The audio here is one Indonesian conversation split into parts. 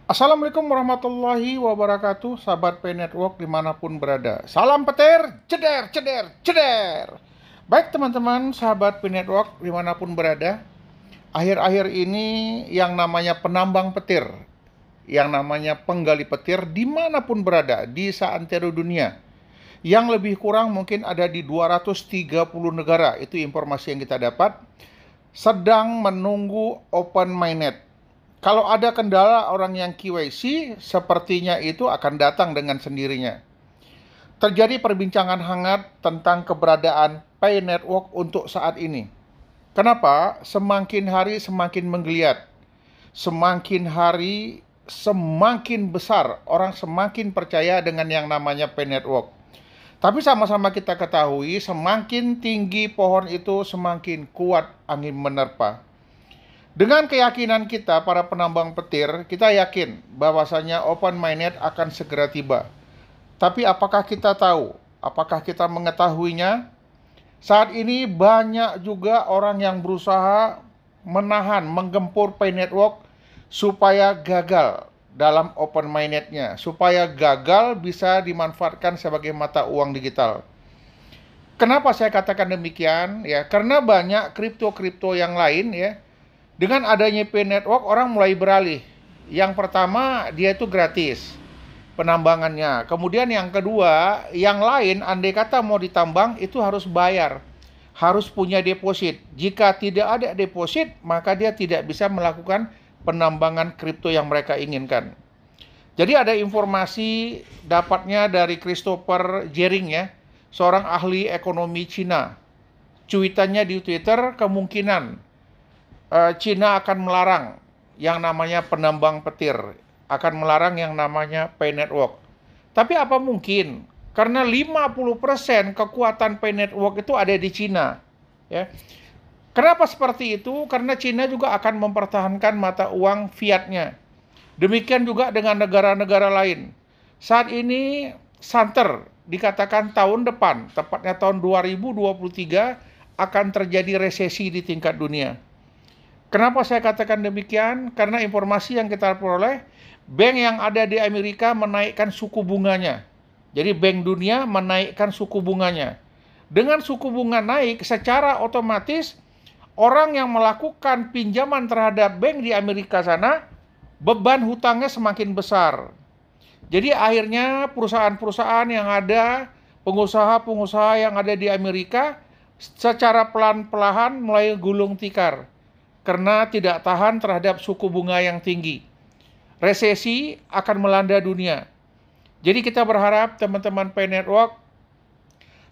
Assalamualaikum warahmatullahi wabarakatuh, sahabat P Network dimanapun berada. Salam petir, ceder, ceder, ceder. Baik teman-teman, sahabat P Network dimanapun berada. Akhir-akhir ini yang namanya penambang petir, yang namanya penggali petir dimanapun berada di seantero dunia. Yang lebih kurang mungkin ada di 230 negara, itu informasi yang kita dapat, sedang menunggu open mainnet. Kalau ada kendala orang yang KYC, sepertinya itu akan datang dengan sendirinya. Terjadi perbincangan hangat tentang keberadaan Pay Network untuk saat ini. Kenapa? Semakin hari semakin menggeliat. Semakin hari semakin besar, orang semakin percaya dengan yang namanya Pay Network. Tapi sama-sama kita ketahui, semakin tinggi pohon itu semakin kuat angin menerpa. Dengan keyakinan kita para penambang petir, kita yakin bahwasanya open mainnet akan segera tiba. Tapi apakah kita tahu? Apakah kita mengetahuinya? Saat ini banyak juga orang yang berusaha menahan, menggempur Pay Network supaya gagal dalam open mainnetnya, supaya gagal bisa dimanfaatkan sebagai mata uang digital. Kenapa saya katakan demikian? Ya, karena banyak kripto-kripto yang lain ya. Dengan adanya Pay Network, orang mulai beralih. Yang pertama, dia itu gratis penambangannya. Kemudian yang kedua, yang lain andai kata mau ditambang itu harus bayar. Harus punya deposit. Jika tidak ada deposit, maka dia tidak bisa melakukan penambangan kripto yang mereka inginkan. Jadi ada informasi dapatnya dari Christopher Jering ya, seorang ahli ekonomi Cina. Cuitannya di Twitter, kemungkinan Cina akan melarang yang namanya penambang petir, akan melarang yang namanya Pay Network. Tapi apa mungkin? Karena 50% kekuatan Pay Network itu ada di Cina. Ya. Kenapa seperti itu? Karena Cina juga akan mempertahankan mata uang fiatnya. Demikian juga dengan negara-negara lain. Saat ini santer dikatakan tahun depan, tepatnya tahun 2023 akan terjadi resesi di tingkat dunia. Kenapa saya katakan demikian? Karena informasi yang kita peroleh, bank yang ada di Amerika menaikkan suku bunganya. Jadi bank dunia menaikkan suku bunganya. Dengan suku bunga naik, secara otomatis orang yang melakukan pinjaman terhadap bank di Amerika sana, beban hutangnya semakin besar. Jadi akhirnya perusahaan-perusahaan yang ada, pengusaha-pengusaha yang ada di Amerika, secara pelan-pelan mulai gulung tikar karena tidak tahan terhadap suku bunga yang tinggi. Resesi akan melanda dunia. Jadi kita berharap teman-teman Pay Network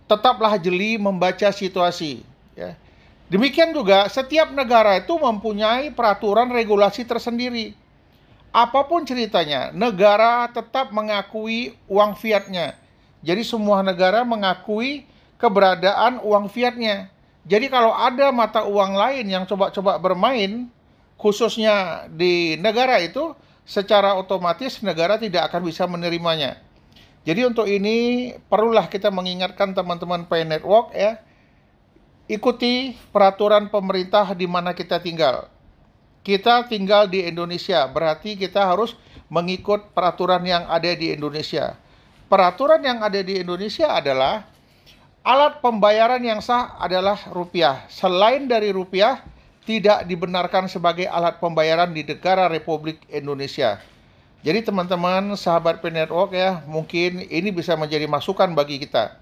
tetaplah jeli membaca situasi. Ya. Demikian juga setiap negara itu mempunyai peraturan regulasi tersendiri. Apapun ceritanya, negara tetap mengakui uang fiatnya. Jadi semua negara mengakui keberadaan uang fiatnya. Jadi kalau ada mata uang lain yang coba-coba bermain, khususnya di negara itu, secara otomatis negara tidak akan bisa menerimanya. Jadi untuk ini perlulah kita mengingatkan teman-teman Pay Network ya, ikuti peraturan pemerintah di mana kita tinggal. Kita tinggal di Indonesia, berarti kita harus mengikut peraturan yang ada di Indonesia. Peraturan yang ada di Indonesia adalah alat pembayaran yang sah adalah rupiah. Selain dari rupiah, tidak dibenarkan sebagai alat pembayaran di negara Republik Indonesia. Jadi teman-teman, sahabat Pay Network ya, mungkin ini bisa menjadi masukan bagi kita.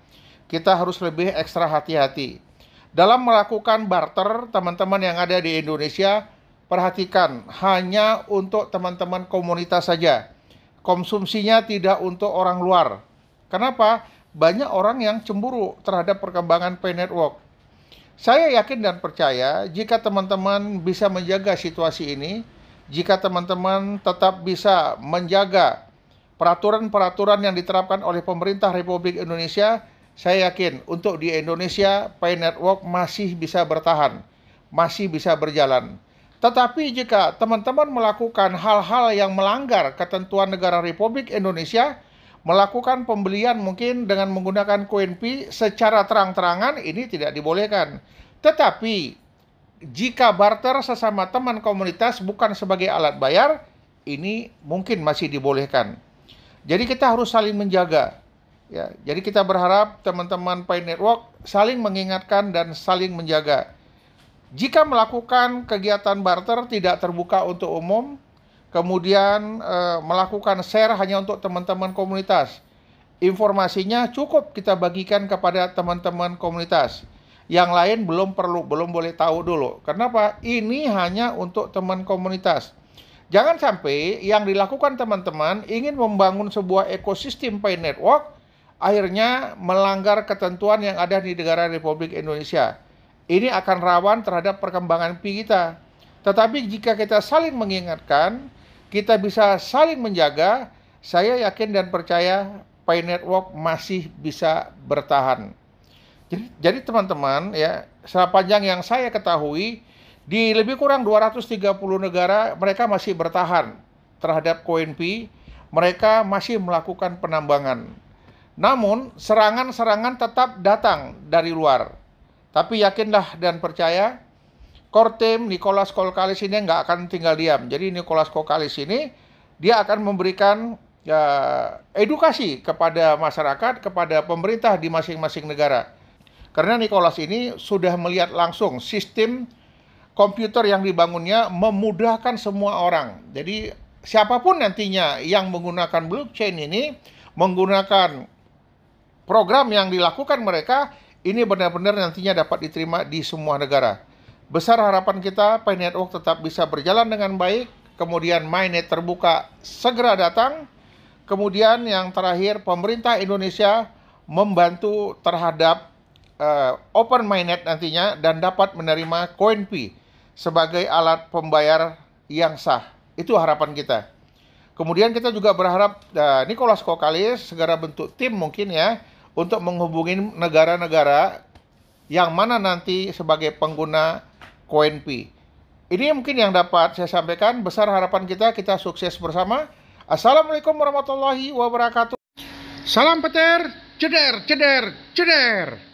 Kita harus lebih ekstra hati-hati. Dalam melakukan barter, teman-teman yang ada di Indonesia, perhatikan hanya untuk teman-teman komunitas saja. Konsumsinya tidak untuk orang luar. Kenapa? Banyak orang yang cemburu terhadap perkembangan Pay Network. Saya yakin dan percaya jika teman-teman bisa menjaga situasi ini, jika teman-teman tetap bisa menjaga peraturan-peraturan yang diterapkan oleh pemerintah Republik Indonesia, saya yakin untuk di Indonesia Pay Network masih bisa bertahan, masih bisa berjalan. Tetapi jika teman-teman melakukan hal-hal yang melanggar ketentuan negara Republik Indonesia, melakukan pembelian mungkin dengan menggunakan koin Pi secara terang-terangan, ini tidak dibolehkan. Tetapi jika barter sesama teman komunitas bukan sebagai alat bayar, ini mungkin masih dibolehkan. Jadi kita harus saling menjaga. Ya, jadi kita berharap teman-teman Pi Network saling mengingatkan dan saling menjaga. Jika melakukan kegiatan barter tidak terbuka untuk umum, kemudian melakukan share hanya untuk teman-teman komunitas, informasinya cukup kita bagikan kepada teman-teman komunitas. Yang lain belum boleh tahu dulu. Kenapa? Ini hanya untuk teman komunitas. Jangan sampai yang dilakukan teman-teman ingin membangun sebuah ekosistem Pi Network, akhirnya melanggar ketentuan yang ada di negara Republik Indonesia. Ini akan rawan terhadap perkembangan Pi kita. Tetapi jika kita saling mengingatkan, kita bisa saling menjaga, saya yakin dan percaya Pi Network masih bisa bertahan. Jadi teman-teman, ya, sepanjang yang saya ketahui, di lebih kurang 230 negara mereka masih bertahan terhadap koin Pi, mereka masih melakukan penambangan. Namun, serangan-serangan tetap datang dari luar. Tapi yakinlah dan percaya, core team Nicholas Koukallys ini nggak akan tinggal diam. Jadi Nicholas Koukallys ini, dia akan memberikan edukasi kepada masyarakat, kepada pemerintah di masing-masing negara. Karena Nicholas ini sudah melihat langsung sistem komputer yang dibangunnya memudahkan semua orang. Jadi siapapun nantinya yang menggunakan blockchain ini, menggunakan program yang dilakukan mereka, ini benar-benar nantinya dapat diterima di semua negara. Besar harapan kita Pi Network tetap bisa berjalan dengan baik, kemudian mainnet terbuka segera datang, kemudian yang terakhir pemerintah Indonesia membantu terhadap open mainnet nantinya dan dapat menerima koin Pi sebagai alat pembayar yang sah. Itu harapan kita. Kemudian kita juga berharap Nicholas Koukallys segera bentuk tim mungkin ya, untuk menghubungi negara-negara yang mana nanti sebagai pengguna koin Pi. Ini mungkin yang dapat saya sampaikan. Besar harapan kita sukses bersama. Assalamualaikum warahmatullahi wabarakatuh. Salam petir, ceder, ceder, ceder.